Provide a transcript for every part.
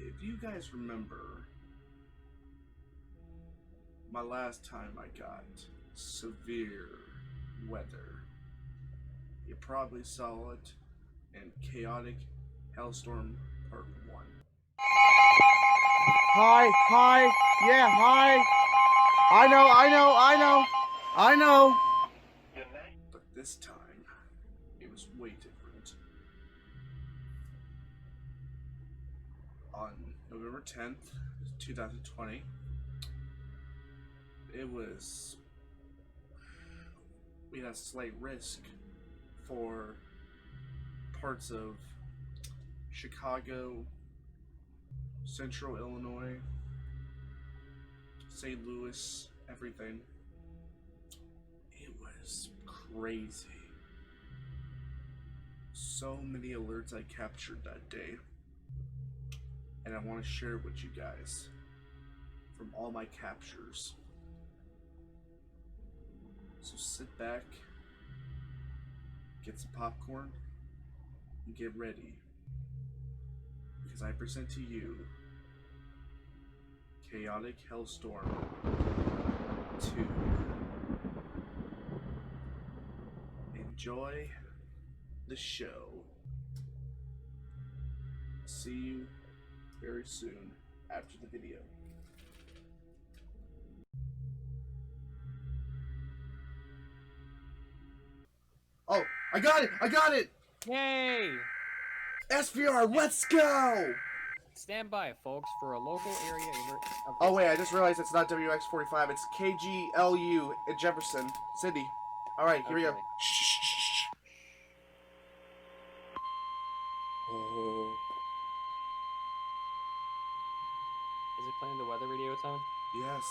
if you guys remember, my last time I got severe weather, you probably saw it in Chaotic Hellstorm Part 1. Hi, yeah, hi. I know. But this time, it was way different. On November 10th, 2020, we had a slight risk for parts of Chicago, Central Illinois, St. Louis, everything. It was crazy. So many alerts I captured that day. And I want to share it with you guys from all my captures. So sit back, get some popcorn, and get ready. Because I present to you Chaotic Hellstorm 2. Enjoy the show. See you very soon after the video. Oh, I got it! Yay! SVR, let's go! Stand by, folks, for a local area alert. Oh wait, I just realized it's not WX45, it's KGLU in Jefferson City. Alright, here we go. Okay. Shh. Oh. Is it playing the weather radio tone? Yes.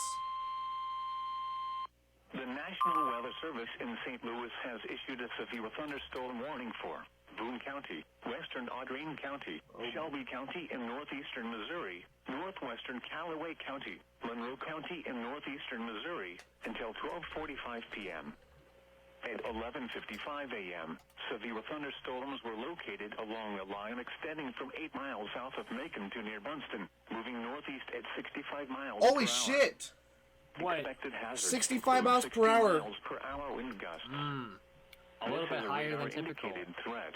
The National Weather Service in St. Louis has issued a severe thunderstorm warning for Boone County, western Audrain County, Shelby County in northeastern Missouri, northwestern Callaway County, Monroe County in northeastern Missouri, until 12:45 p.m. At 11:55 a.m., severe thunderstorms were located along a line extending from 8 miles south of Macon to near Bunston, moving northeast at 65 miles Holy per hour. shit! What? Expected hazards 65 miles per 60 hour. miles per hour wind gusts. A little This bit is higher radar than typical. indicated threat.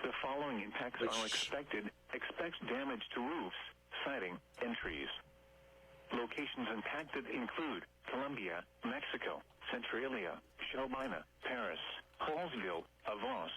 The following impacts are expected. Expect damage to roofs, siding, and trees. Locations impacted include Columbia, Mexico, Centralia, Shelbina, Paris, Hallsville, Avos,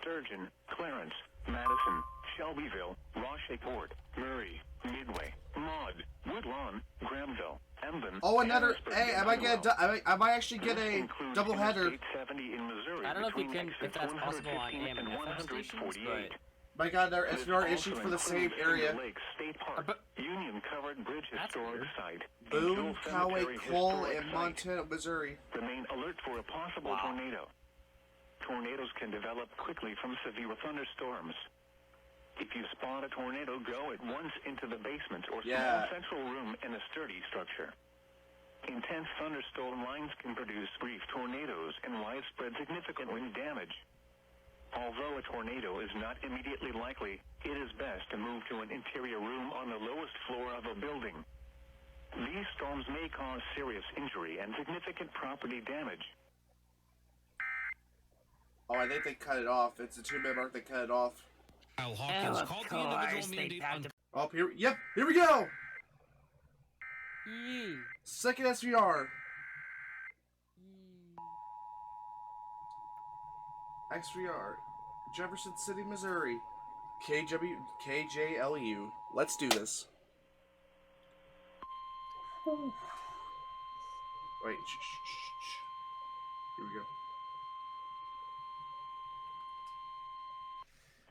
Sturgeon, Clarence, Madison, Shelbyville, Rocheport, Murray, Midway, Maud, Woodlawn, Grahamville, Emden. Oh, another. Harrisburg, Hey, and I might actually get This a includes double header. Interstate 70 in Missouri I don't know if you between can, if exits that's possible on 115 AM and and FM stations, 148. I got another This SVR also issued for the same includes area. Finger Lakes State Park, but- Union Covered Bridge That's Historic weird. Site, and Boone, Jewel Coway, Cemetery Cole, Historic and Site. Montana, Missouri. Remain alert for a possible Wow. tornado. Tornadoes can develop quickly from severe thunderstorms. If you spot a tornado, go at once into the basement or Yeah. small central room in a sturdy structure. Intense thunderstorm lines can produce brief tornadoes and widespread significant wind damage. Although a tornado is not immediately likely, it is best to move to an interior room on the lowest floor of a building. These storms may cause serious injury and significant property damage. Oh, I think they cut it off. It's a 2-minute mark. They cut it off. Hawkins called the individual mandate Oh, here. Yep. Here we go. Yee. Second SVR. XVR. Jefferson City, Missouri. KJLU. Let's do this. Wait. Shh. Here we go.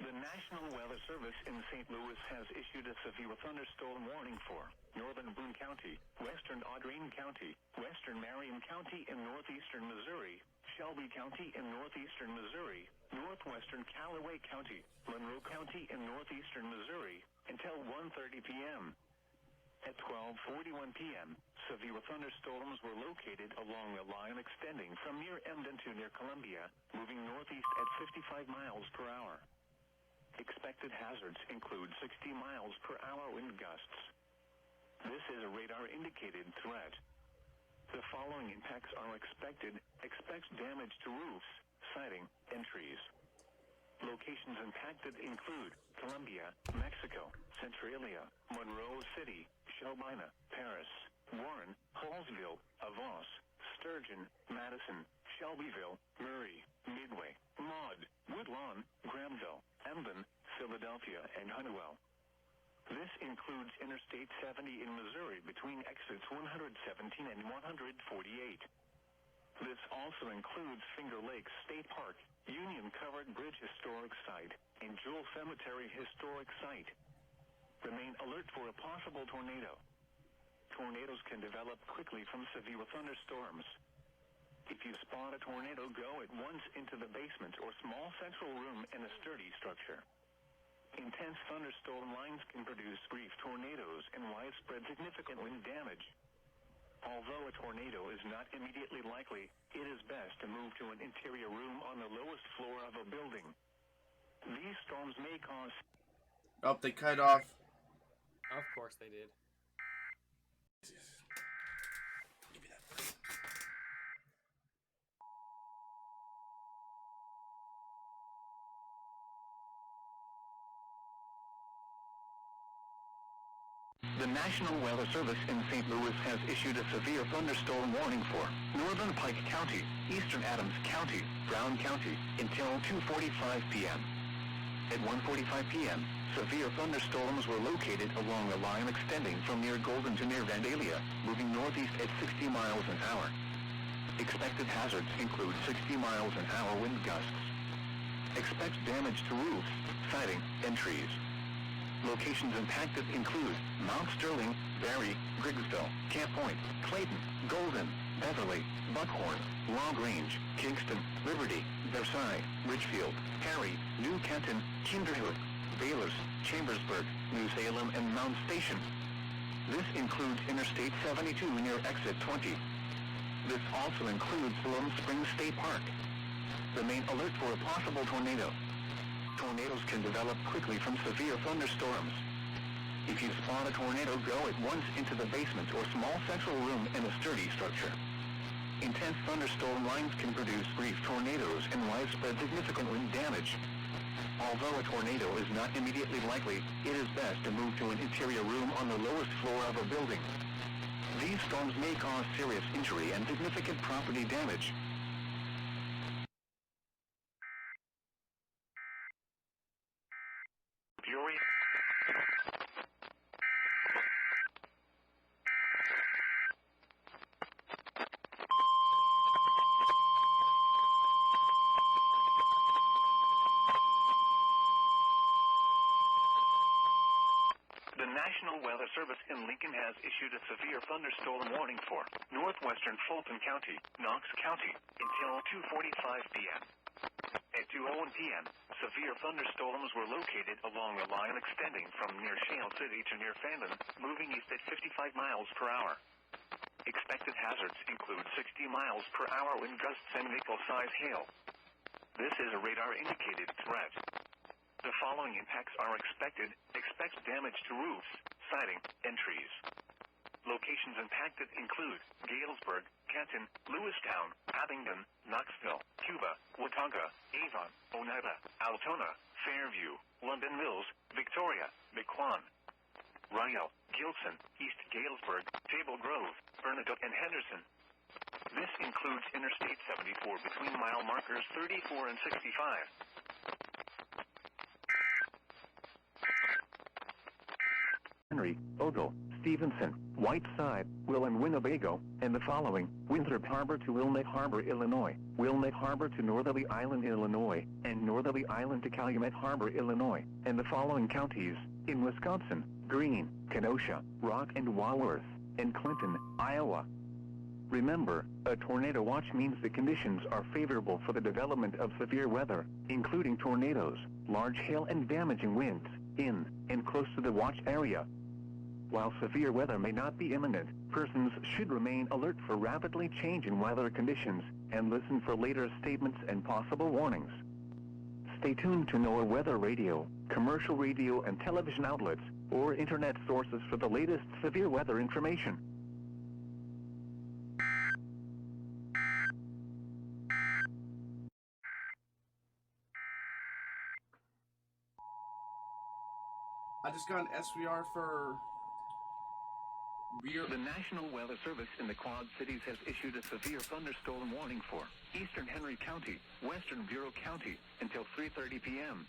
The National Weather Service in St. Louis has issued a severe thunderstorm warning for northern Boone County, western Audrain County, western Marion County in northeastern Missouri, Shelby County in northeastern Missouri, northwestern Callaway County, Monroe County in northeastern Missouri, until 1:30 p.m. At 12:41 p.m., severe thunderstorms were located along a line extending from near Emden to near Columbia, moving northeast at 55 miles per hour. Expected hazards include 60 miles per hour wind gusts. This is a radar-indicated threat. The following impacts are expected. Expect damage to roofs, siding, and trees. Locations impacted include Colombia, Mexico, Centralia, Monroe City, Shelbina, Paris, Warren, Hallsville, Avos, Sturgeon, Madison, Shelbyville, Murray, Midway, Maud, Woodlawn, Granville, Emden, Philadelphia, and Honeywell. This includes Interstate 70 in Missouri between exits 117 and 148. This also includes Finger Lakes State Park, Union Covered Bridge Historic Site, and Jewel Cemetery Historic Site. Remain alert for a possible tornado. Tornadoes can develop quickly from severe thunderstorms. If you spot a tornado, go at once into the basement or small central room in a sturdy structure. Intense thunderstorm lines can produce brief tornadoes and widespread significant wind damage. Although a tornado is not immediately likely, it is best to move to an interior room on the lowest floor of a building. These storms may cause... Oh, they cut off. Of course they did. Give me that first. The National Weather Service in St. Louis has issued a severe thunderstorm warning for northern Pike County, eastern Adams County, Brown County, until 2:45 p.m. At 1:45 p.m., severe thunderstorms were located along a line extending from near Golden to near Vandalia, moving northeast at 60 miles an hour. Expected hazards include 60 miles an hour wind gusts. Expect damage to roofs, siding, and trees. Locations impacted include Mount Sterling, Barry, Griggsville, Camp Point, Clayton, Golden, Beverly, Buckhorn, LaGrange, Kingston, Liberty, Versailles, Ridgefield, Perry, New Kenton, Kinderhook, Baylors, Chambersburg, New Salem, and Mount Station. This includes Interstate 72 near Exit 20. This also includes Lone Springs State Park. Remain alert for a possible tornado. Tornadoes can develop quickly from severe thunderstorms. If you spot a tornado, go at once into the basement or small central room in a sturdy structure. Intense thunderstorm lines can produce brief tornadoes and widespread significant wind damage. Although a tornado is not immediately likely, it is best to move to an interior room on the lowest floor of a building. These storms may cause serious injury and significant property damage. Fury. The National Weather Service in Lincoln has issued a severe thunderstorm warning for northwestern Fulton County, Knox County, until 2:45 p.m. At 2:01 p.m., severe thunderstorms were located along a line extending from near Shale City to near Fandon, moving east at 55 miles per hour. Expected hazards include 60 miles per hour wind gusts and nickel-size hail. This is a radar-indicated threat. The following impacts are expected. Expect damage to roofs, siding, and trees. Locations impacted include Galesburg, Canton, Lewistown, Abingdon, Knoxville, Cuba, Watauga, Avon, Oneida, Altona, Fairview, London Mills, Victoria, Mequon, Ryell, Gilson, East Galesburg, Table Grove, Bernadette, and Henderson. This includes Interstate 74 between mile markers 34 and 65. Henry, Ogle, Stevenson, Whiteside, Will and Winnebago, and the following: Winthrop Harbor to Wilmette Harbor, Illinois, Wilmette Harbor to Northerly Island, Illinois, and Northerly Island to Calumet Harbor, Illinois, and the following counties: in Wisconsin, Greene, Kenosha, Rock and Walworth, and Clinton, Iowa. Remember, a tornado watch means the conditions are favorable for the development of severe weather, including tornadoes, large hail and damaging winds, in and close to the watch area. While severe weather may not be imminent, persons should remain alert for rapidly changing weather conditions and listen for later statements and possible warnings. Stay tuned to NOAA Weather Radio, commercial radio and television outlets, or internet sources for the latest severe weather information. I just got an SVR for The National Weather Service in the Quad Cities has issued a severe thunderstorm warning for eastern Henry County, western Bureau County, until 3:30 p.m.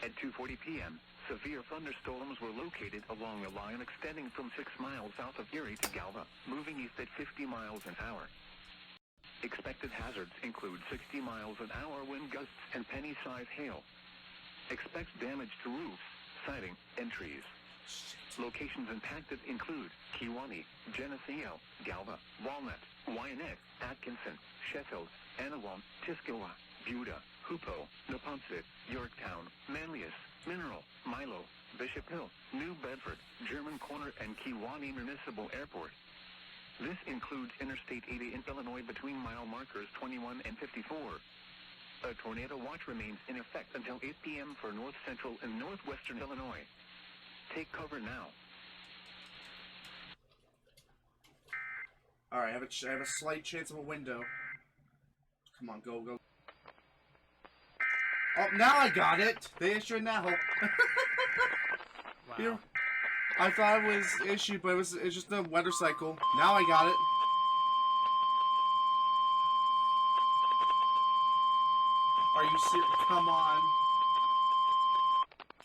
At 2:40 p.m., severe thunderstorms were located along a line extending from 6 miles south of Erie to Galva, moving east at 50 miles an hour. Expected hazards include 60 miles an hour wind gusts and penny-sized hail. Expect damage to roofs, siding, and trees. Locations impacted include Kewanee, Geneseo, Galva, Walnut, Wyanett, Atkinson, Sheffield, Anawam, Tuscola, Buda, Hoopo, Neponset, Yorktown, Manlius, Mineral, Milo, Bishop Hill, New Bedford, German Corner, and Kewanee Municipal Airport. This includes Interstate 80 in Illinois between mile markers 21 and 54. A tornado watch remains in effect until 8 p.m. for north central and northwestern Illinois. Take cover now. Alright, I have a slight chance of a window. Come on, go, go. Oh, now I got it! They issued now. Wow. Here. I thought it was issued, but it's just a weather cycle. Now I got it. Are you serious? Come on.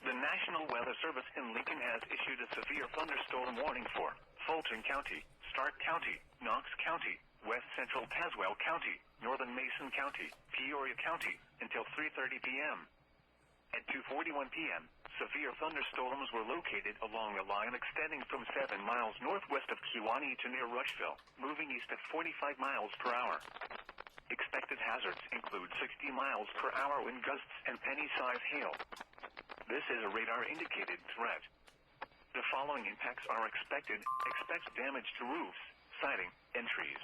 The National Weather Service in Lincoln has issued a severe thunderstorm warning for Fulton County, Stark County, Knox County, West Central Tazewell County, Northern Mason County, Peoria County, until 3:30 p.m. At 2:41 p.m., severe thunderstorms were located along a line extending from 7 miles northwest of Kewanee to near Rushville, moving east at 45 miles per hour. Expected hazards include 60 miles per hour wind gusts and penny-sized hail. This is a radar-indicated threat. The following impacts are expected. Expect damage to roofs, siding, and trees.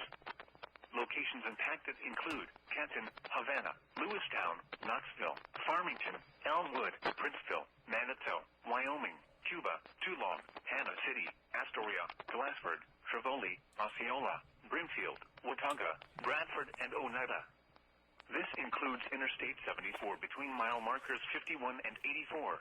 Locations impacted include Canton, Havana, Lewistown, Knoxville, Farmington, Elmwood, Princeville, Manitou, Wyoming, Cuba, Toulon, Hannah City, Astoria, Glassford, Trevoli, Osceola, Brimfield, Watauga, Bradford, and Oneida. This includes Interstate 74 between mile markers 51 and 84.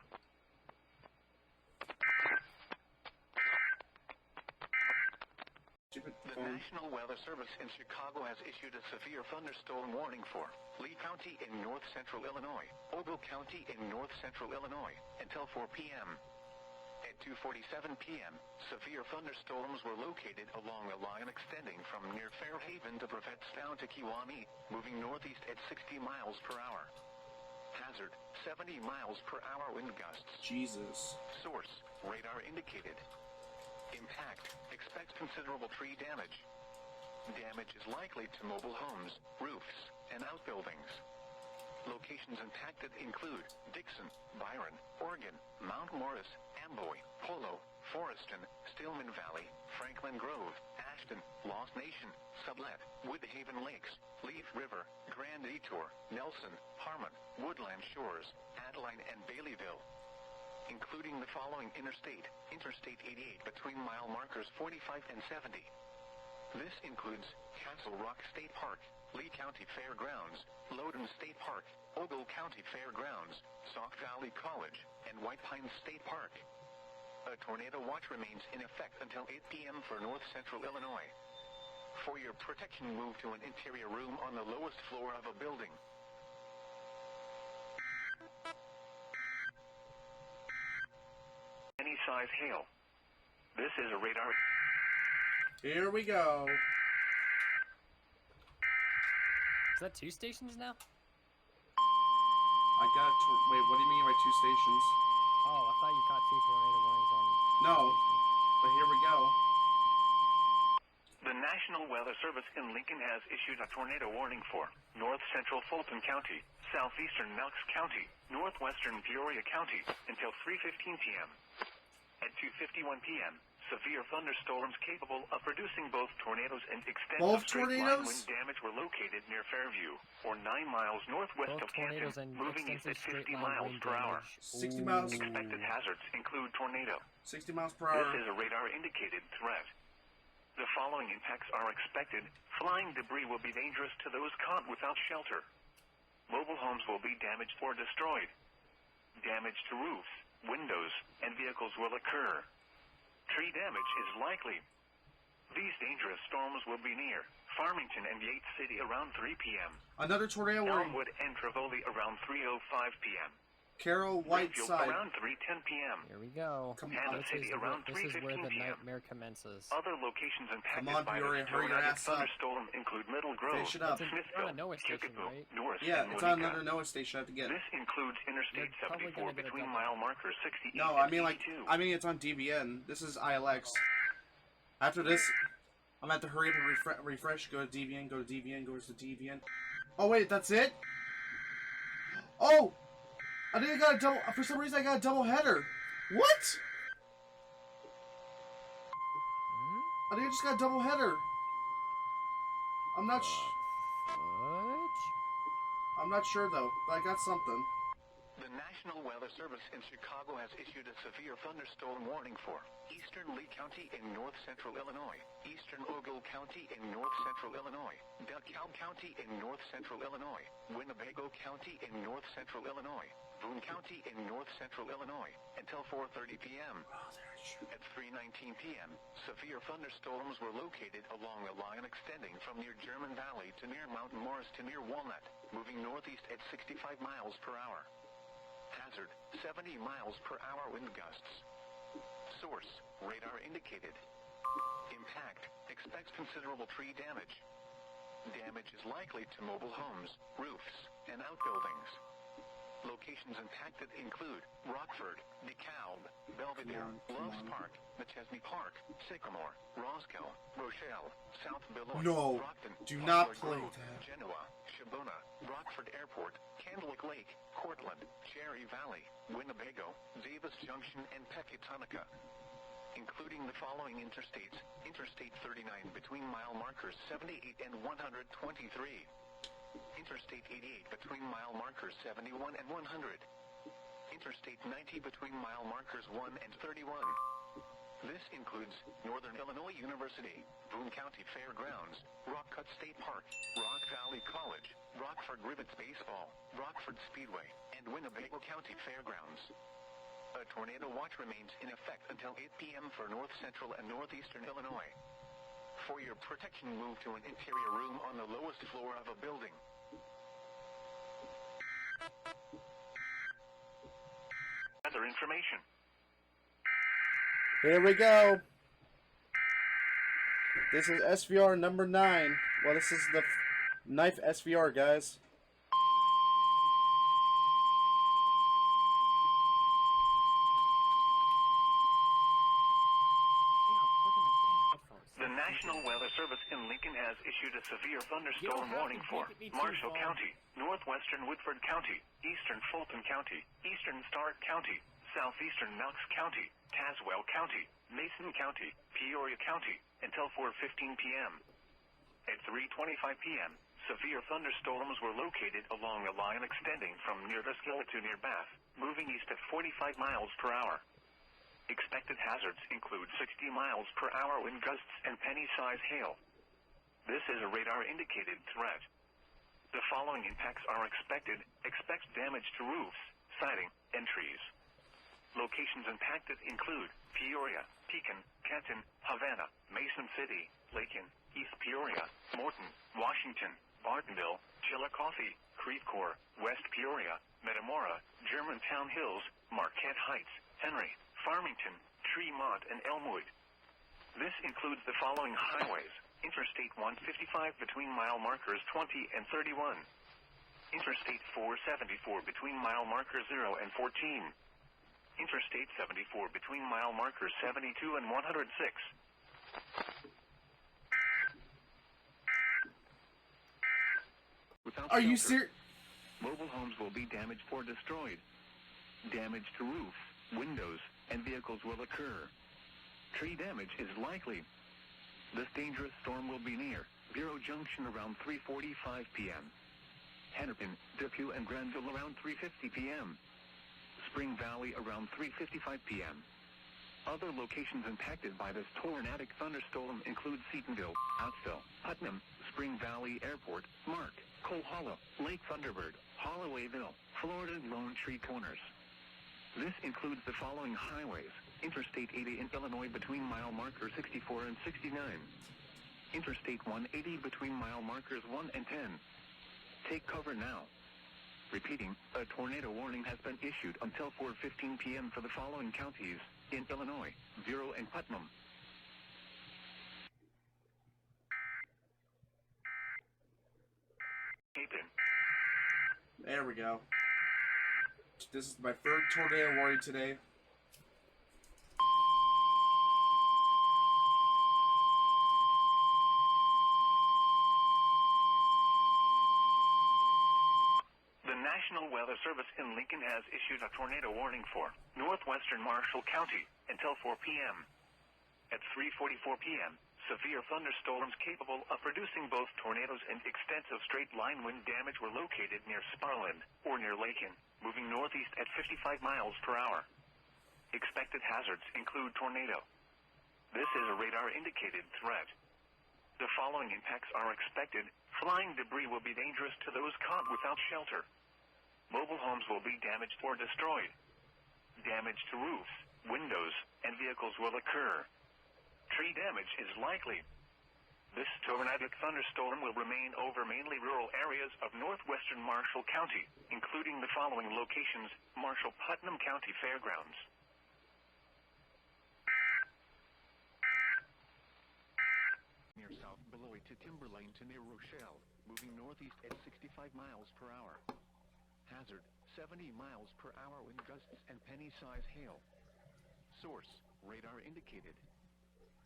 The National Weather Service in Chicago has issued a severe thunderstorm warning for Lee County in north central Illinois, Ogle County in north central Illinois, until 4 p.m. At 2:47 p.m., severe thunderstorms were located along a line extending from near Fairhaven to Prophetstown to Kewanee, moving northeast at 60 miles per hour. Hazard, 70 miles per hour wind gusts. Jesus. Source, radar indicated. Impact, expect considerable tree damage. Damage is likely to mobile homes, roofs, and outbuildings. Locations impacted include Dixon, Byron, Oregon, Mount Morris, Amboy, Polo, Forreston, Stillman Valley, Franklin Grove, Ashton, Lost Nation, Sublette, Woodhaven Lakes, Leaf River, Grand Detour, Nelson, Harmon, Woodland Shores, Adeline, and Baileyville. Including the following Interstate 88 between mile markers 45 and 70. This includes Castle Rock State Park, Lee County Fairgrounds, Loudoun State Park, Ogle County Fairgrounds, Sauk Valley College, and White Pine State Park. A tornado watch remains in effect until 8 p.m. for north central Illinois. For your protection, move to an interior room on the lowest floor of a building. Any size hail. This is a radar. Here we go. Is that 2 stations now? I got. Wait, what do you mean by 2 stations? Oh, I thought you caught 2 tornado warnings on. No. Stations. But here we go. The National Weather Service in Lincoln has issued a tornado warning for north central Fulton County, southeastern Knox County, northwestern Peoria County until 3:15 p.m. At 2:51 p.m., severe thunderstorms capable of producing both tornadoes and extensive Both straight-line tornadoes? wind damage were located near Fairview, or 9 miles northwest Both of Canton, tornadoes and moving east extensive at 50 straight line miles wind per hour. damage. 60 miles. Expected hazards include tornado. 60 miles per This hour. is a radar-indicated threat. The following impacts are expected. Flying debris will be dangerous to those caught without shelter. Mobile homes will be damaged or destroyed. Damage to roofs, windows, and vehicles will occur. Tree damage is likely. These dangerous storms will be near Farmington and Yates City around 3 p.m. Another tornado warning. Elmwood and Trevoli around 3:05 p.m. Carroll Greenfield Whiteside. around 3:10 p.m. Here we go. Come Kansas on. City around This is where 3:15 the p.m. nightmare commences. Other locations impacted Come on, by Peoria, this hurry your tornadic ass up. thunderstorm include Middle Grove, Finish it up. It's Smithville, on a NOAA station, Chicopee, right? Norris, Yeah, and it's on Monica. another NOAA station I have to get. This includes Interstate You're probably 74 gonna get a between double. mile markers 68 No, and I mean like 82. it's on DBN. This is ILX. After this, I'm gonna have to hurry up and refresh. Go to DBN. Go to DBN. Go to DBN. Oh wait, that's it. Oh, I think I got a double. For some reason, I got a double header. What? I think I just got a double header. I'm not. Fudge? I'm not sure though, but I got something. The National Weather Service in Chicago has issued a severe thunderstorm warning for eastern Lee County in north-central Illinois, eastern Ogle County in north-central Illinois, DeKalb County in north-central Illinois, Winnebago County in north-central Illinois, Boone County in north-central Illinois, until 4:30 p.m. At 3:19 p.m., severe thunderstorms were located along a line extending from near German Valley to near Mount Morris to near Walnut, moving northeast at 65 miles per hour. Hazard, 70 miles per hour wind gusts. Source, radar indicated. Impact, expects considerable tree damage. Damage is likely to mobile homes, roofs, and outbuildings. Locations impacted include Rockford, DeKalb, Belvedere, Loves Park, McChesney Park, Sycamore, Roscoe, Rochelle, South Beloit, No, Brockton, do not Poplar play Grove, that. Genoa, Shabona, Rockford Airport, Candlewick Lake, Cortland, Cherry Valley, Winnebago, Davis Junction, and Pecatonica. Including the following interstates: Interstate 39 between mile markers 78 and 123. Interstate 88 between mile markers 71 and 100. Interstate 90 between mile markers 1 and 31. This includes Northern Illinois University, Boone County Fairgrounds, Rock Cut State Park, Rock Valley College, Rockford Rivets Baseball, Rockford Speedway, and Winnebago County Fairgrounds. A tornado watch remains in effect until 8 p.m. for north-central and northeastern Illinois. For your protection, move to an interior room on the lowest floor of a building. Other information. Here we go. This is SVR number 9. Well, this is the knife SVR, guys. The National Weather Service in Lincoln has issued a severe thunderstorm warning for Marshall County, northwestern Woodford County, eastern Fulton County, eastern Stark County, southeastern Knox County, Tazewell County, Mason County, Peoria County, until 4:15 p.m. At 3:25 p.m., severe thunderstorms were located along a line extending from near Tuskegee to near Bath, moving east at 45 miles per hour. Expected hazards include 60 miles per hour wind gusts and penny-size hail. This is a radar-indicated threat. The following impacts are expected. Expect damage to roofs, siding, and trees. Locations impacted include Peoria, Pekin, Kenton, Havana, Mason City, Lakin, East Peoria, Morton, Washington, Bartonville, Chillicothe, Creve Coeur, West Peoria, Metamora, Germantown Hills, Marquette Heights, Henry, Farmington, Tremont, and Elmwood. This includes the following highways: Interstate 155 between mile markers 20 and 31. Interstate 474 between mile markers 0 and 14. Interstate 74 between mile markers 72 and 106. Without Are you shelter, serious? mobile homes will be damaged or destroyed. Damage to roofs, windows, and vehicles will occur. Tree damage is likely. This dangerous storm will be near Bureau Junction around 3:45 p.m. Hennepin, Depew, and Granville around 3:50 p.m. Spring Valley around 3:55 p.m. Other locations impacted by this tornadic thunderstorm include Seatonville, Outsville, Putnam, Spring Valley Airport, Mark, Coal Hollow, Lake Thunderbird, Hollowayville, Florida, and Lone Tree Corners. This includes the following highways: Interstate 80 in Illinois between mile markers 64 and 69. Interstate 180 between mile markers 1 and 10. Take cover now. Repeating, a tornado warning has been issued until 4:15 p.m. for the following counties in Illinois: Bureau and Putnam. There we go. This is my third tornado warning today. The National Weather Service in Lincoln has issued a tornado warning for northwestern Marshall County until 4 p.m. At 3:44 p.m., severe thunderstorms capable of producing both tornadoes and extensive straight-line wind damage were located near Sparland or near Lakin, moving northeast at 55 miles per hour. Expected hazards include tornado. This is a radar-indicated threat. The following impacts are expected. Flying debris will be dangerous to those caught without shelter. Mobile homes will be damaged or destroyed. Damage to roofs, windows, and vehicles will occur. Tree damage is likely. This tornadic thunderstorm will remain over mainly rural areas of northwestern Marshall County, including the following locations: Marshall-Putnam County Fairgrounds. Near South Beloit to Timberlane to near Rochelle, moving northeast at 65 miles per hour. Hazard, 70 miles per hour wind gusts and penny-size hail. Source, radar indicated.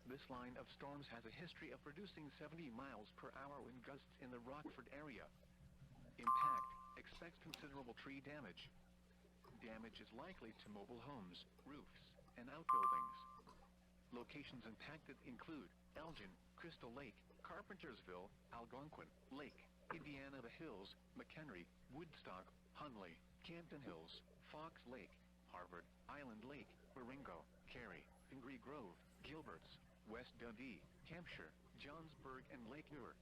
This line of storms has a history of producing 70 miles per hour wind gusts in the Rockford area. Impact, expects considerable tree damage. Damage is likely to mobile homes, roofs, and outbuildings. Locations impacted include Elgin, Crystal Lake, Carpentersville, Algonquin, Lake, Indiana the Hills, McHenry, Woodstock, Hunley, Campton Hills, Fox Lake, Harvard, Island Lake, Baringo, Cary, Pingree Grove, Gilberts, West Dundee, Hampshire, Johnsburg, and Lake Erie,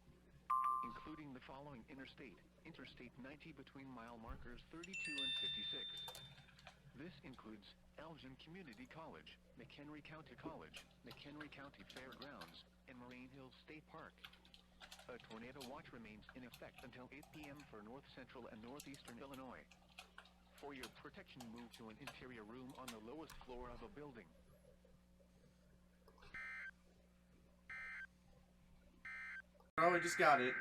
including the following interstate: Interstate 90 between mile markers 32 and 56. This includes Elgin Community College, McHenry County College, McHenry County Fairgrounds, and Moraine Hills State Park. A tornado watch remains in effect until 8 p.m. for north central and northeastern Illinois. For your protection, move to an interior room on the lowest floor of a building. Oh, I just got it.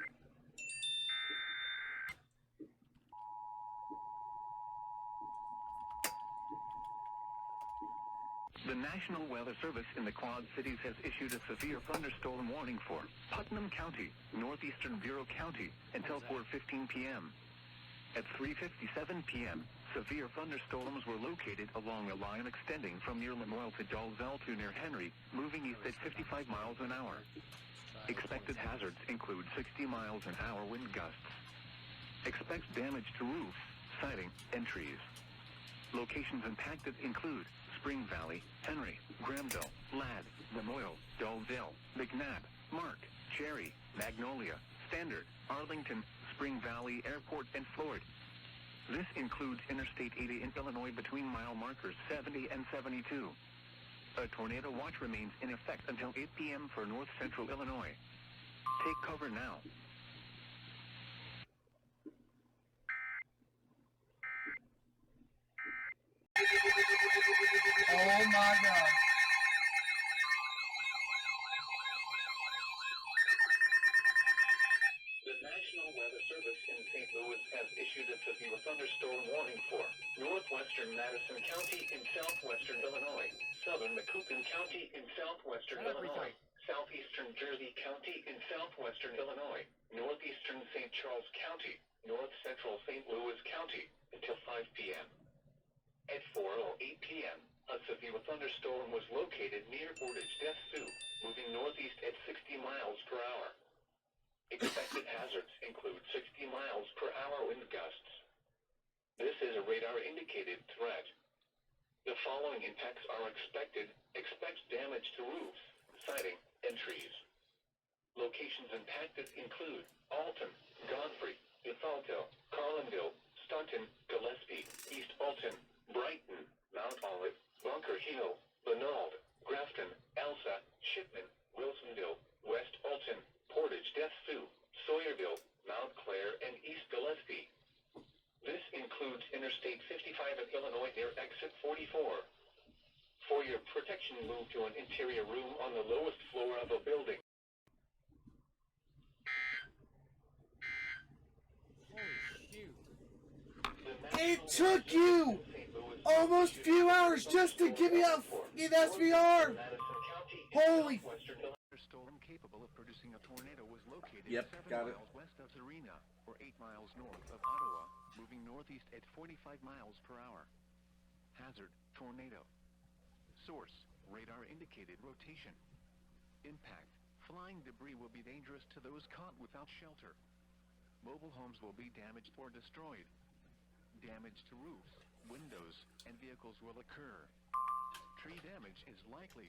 The National Weather Service in the Quad Cities has issued a severe thunderstorm warning for Putnam County, northeastern Bureau County, until 4:15 p.m. At 3:57 p.m., severe thunderstorms were located along a line extending from near Lemoyle to Dalzell to near Henry, moving east at 55 miles an hour. Expected hazards include 60 miles an hour wind gusts. Expect damage to roofs, siding, and trees. Locations impacted include Spring Valley, Henry, Granville, Ladd, Lemoyle, Dalzell, McNabb, Mark, Cherry, Magnolia, Standard, Arlington, Spring Valley Airport, and Floyd. This includes Interstate 80 in Illinois between mile markers 70 and 72. A tornado watch remains in effect until 8 p.m. for north central Illinois. Take cover now. Oh my god. The National Weather Service in St. Louis has issued a severe thunderstorm warning for northwestern Madison County in southwestern Illinois, southern Macoupin County in southwestern Illinois, southeastern Jersey County in southwestern Illinois, northeastern St. Charles County, north central St. Louis County until 5 p.m. At 4:08 p.m., a severe thunderstorm thunderstorm was located near Portage Death Sioux, moving northeast at 60 miles per hour. Expected hazards include 60 miles per hour wind gusts. This is a radar-indicated threat. The following impacts are expected. Expect damage to roofs, siding, and trees. Locations impacted include Alton, Godfrey, Bethalto, Carlinville, Staunton, Gillespie, East Alton, Brighton, Mount Olive, Bunker Hill, Benald, Grafton, Elsa, Shipman, Wilsonville, West Alton, Portage Death Sioux, Sawyerville, Mount Clair, and East Gillespie. This includes Interstate 55 in Illinois near Exit 44. For your protection, move to an interior room on the lowest floor of a building. Holy shoot. It took you almost a few hours just to give me a fucking SVR! Holy Storm capable of producing a tornado was located Yep, 7 got it. miles west of Serena, or 8 miles north of Ottawa, moving northeast at 45 miles per hour. Hazard, tornado. Source, radar indicated rotation. Impact, flying debris will be dangerous to those caught without shelter. Mobile homes will be damaged or destroyed. Damage to roofs, windows, and vehicles will occur. Tree damage is likely.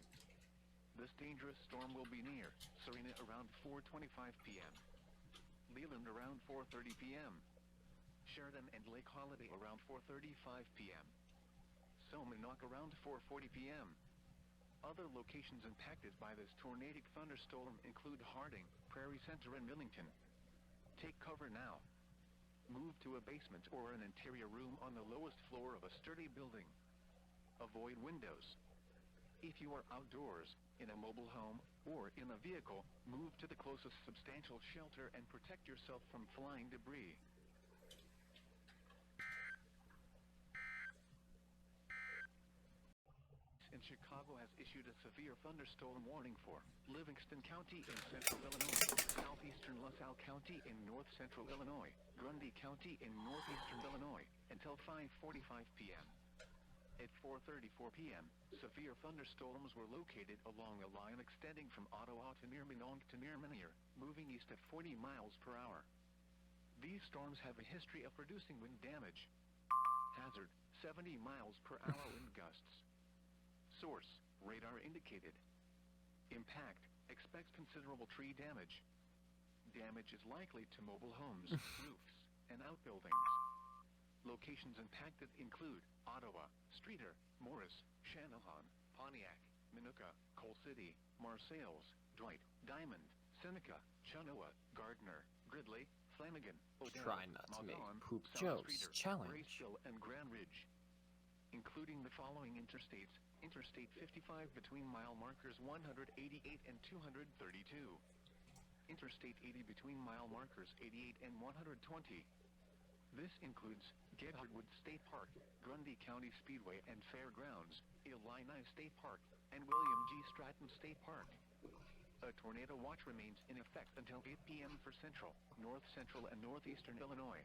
This dangerous storm will be near Serena around 4:25 p.m. Leland around 4:30 p.m. Sheridan and Lake Holiday around 4:35 p.m. Somonauk around 4:40 p.m. Other locations impacted by this tornadic thunderstorm include Harding, Prairie Center, and Millington. Take cover now. Move to a basement or an interior room on the lowest floor of a sturdy building. Avoid windows. If you are outdoors, in a mobile home, or in a vehicle, move to the closest substantial shelter and protect yourself from flying debris. In Chicago has issued a severe thunderstorm warning for Livingston County in central Illinois, southeastern LaSalle County in north central Illinois, Grundy County in northeastern Illinois, until 5:45 p.m. At 4:34 p.m., severe thunderstorms were located along a line extending from Ottawa to near Minonk to near Minier, moving east at 40 miles per hour. These storms have a history of producing wind damage. Hazard, 70 miles per hour wind gusts. Source, radar indicated. Impact, expect considerable tree damage. Damage is likely to mobile homes, roofs, and outbuildings. Locations impacted include Ottawa, Streeter, Morris, Channahon, Pontiac, Minooka, Coal City, Marseilles, Dwight, Diamond, Seneca, Chenoa, Gardner, Gridley, Flanagan, Odell, Try not to make Malgone, poop South jokes Streeter, challenge. Graceville, and Grand Ridge. Including the following interstates: Interstate 55 between mile markers 188 and 232. Interstate 80 between mile markers 88 and 120. This includes Gedhardwood State Park, Grundy County Speedway and Fairgrounds, Illini State Park, and William G. Stratton State Park. A tornado watch remains in effect until 8 p.m. for central, north central, and northeastern Illinois.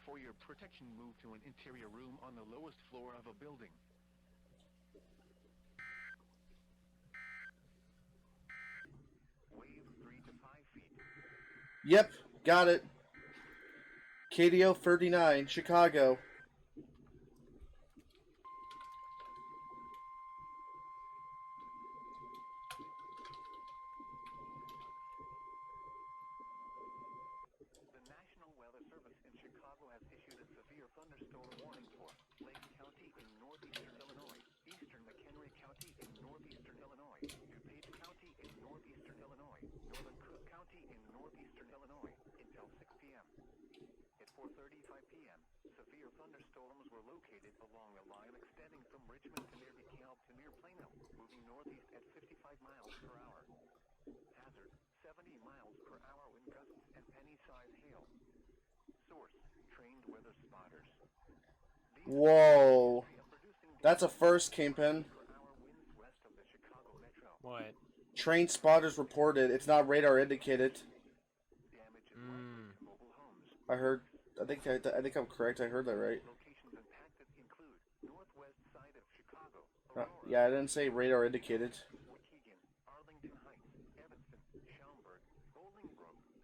For your protection, move to an interior room on the lowest floor of a building. Wave 3 to 5 feet. Yep, got it. KDO 39, Chicago. The National Weather Service in Chicago has issued a severe thunderstorm warning for Lake County in northeastern Illinois, eastern McHenry County in northeastern Illinois, DuPage County in northeastern Illinois, northern Cook County in northeastern Illinois, until 6 p.m. At 4:35 p.m., severe thunderstorms were located along a line extending from Richmond to near DeKalb to near Plano, moving northeast at 55 miles per hour. Hazard, 70 miles per hour wind gusts and penny-size hail. Source, trained weather spotters. These Whoa. history of producing That's a first, Kingpin. per hour winds west of the Chicago metro. What? Train spotters reported. It's not radar indicated. Damage is likely to mobile homes. I heard. I think I'm correct. I heard that right. Locations impacted include northwest side of Chicago, Yeah, I didn't say radar indicated.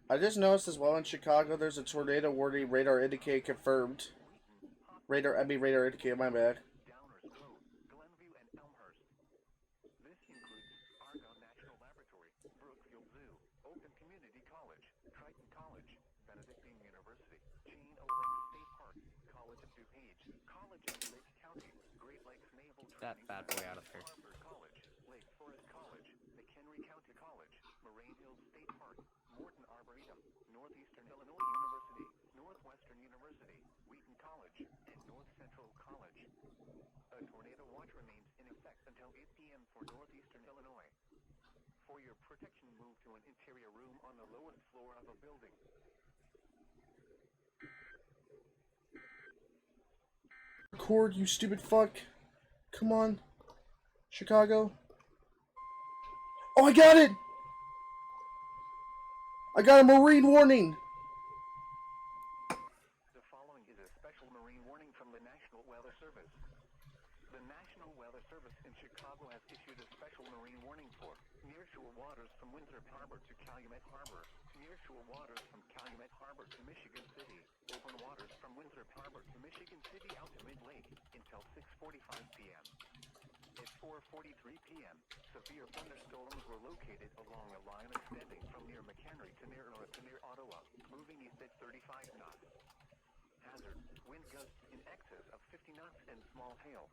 I just noticed as well in Chicago there's a tornado warning radar indicated confirmed. Radar indicated, my bad. That bad boy out of here. Northeastern Illinois University, Northwestern University, Wheaton College, and North Central College. A tornado watch remains in effect until 8 p.m. for Northeastern Illinois. For your protection, move to an interior room on the lowest floor of a building. Record, you stupid fuck. Come on. Chicago. Oh, I got it! I got a marine warning! The following is a special marine warning from the National Weather Service. The National Weather Service in Chicago has issued a special marine warning for nearshore waters from Winthrop Harbor to Calumet Harbor, nearshore waters from Calumet Harbor to Michigan City, open waters from Winthrop Harbor to Michigan City out to Mid-Lake until 6:45 p.m. At 4:43 p.m., severe thunderstorms were located along a line extending from near McHenry to near Ottawa, moving east at 35 knots. Hazard, wind gusts in excess of 50 knots and small hail.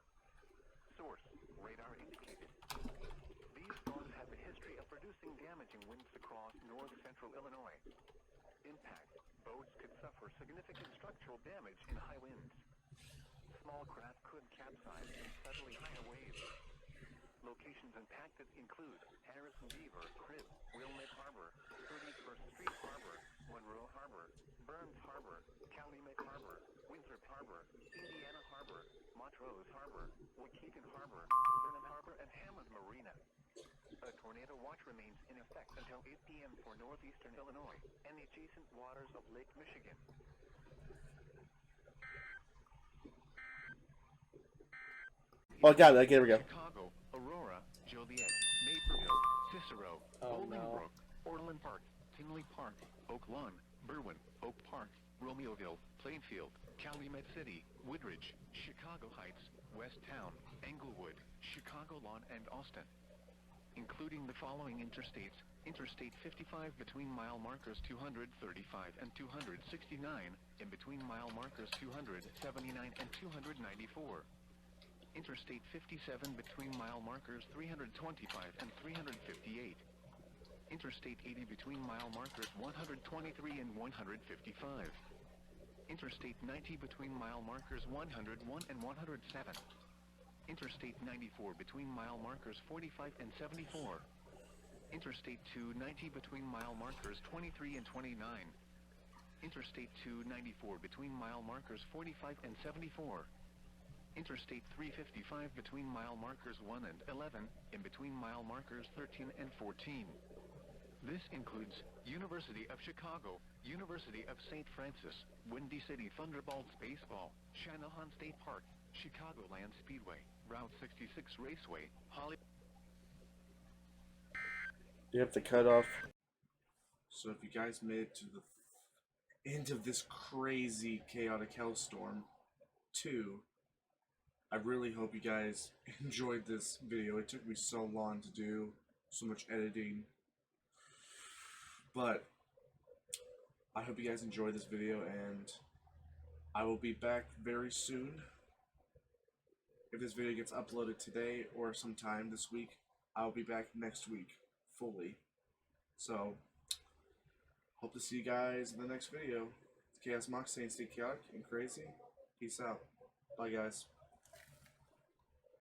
Source, radar indicated. These storms have a history of producing damaging winds across north-central Illinois. Impact, boats could suffer significant structural damage in high winds. Small craft could capsize in suddenly higher waves. Locations impacted include Harrison Beaver, Crib, Wilmette Harbor, 31st Street Harbor, Monroe Harbor, Burns Harbor, Calumet Harbor, Winthrop Harbor, Indiana Harbor, Montrose Harbor, Waukegan Harbor, Burnham Harbor, and Hammond Marina. A tornado watch remains in effect until 8 p.m. for northeastern Illinois and the adjacent waters of Lake Michigan. Oh, I got it. There we go. Chicago, Aurora, Joliet, Naperville, Cicero, Oh, no. Bolingbrook, Orland Park, Tinley Park, Oak Lawn, Berwyn, Oak Park, Romeoville, Plainfield, Calumet City, Woodridge, Chicago Heights, West Town, Englewood, Chicago Lawn, and Austin. Including the following interstates: Interstate 55 between mile markers 235 and 269, and between mile markers 279 and 294. Interstate 57 between mile markers 325 and 358. Interstate 80 between mile markers 123 and 155. Interstate 90 between mile markers 101 and 107. Interstate 94 between mile markers 45 and 74. Interstate 290 between mile markers 23 and 29. Interstate 294 between mile markers 45 and 74. Interstate 355 between mile markers 1 and 11, and between mile markers 13 and 14. This includes University of Chicago, University of St. Francis, Windy City Thunderbolts Baseball, Shanahan State Park, Chicagoland Speedway, Route 66 Raceway, Hollywood. You have to cut off. So if you guys made it to the end of this crazy chaotic Hellstorm 2, I really hope you guys enjoyed this video. It took me so long to do, so much editing. But I hope you guys enjoyed this video, and I will be back very soon. If this video gets uploaded today or sometime this week, I'll be back next week fully. So, hope to see you guys in the next video. Chaos MOX saying stay chaotic and crazy. Peace out. Bye guys.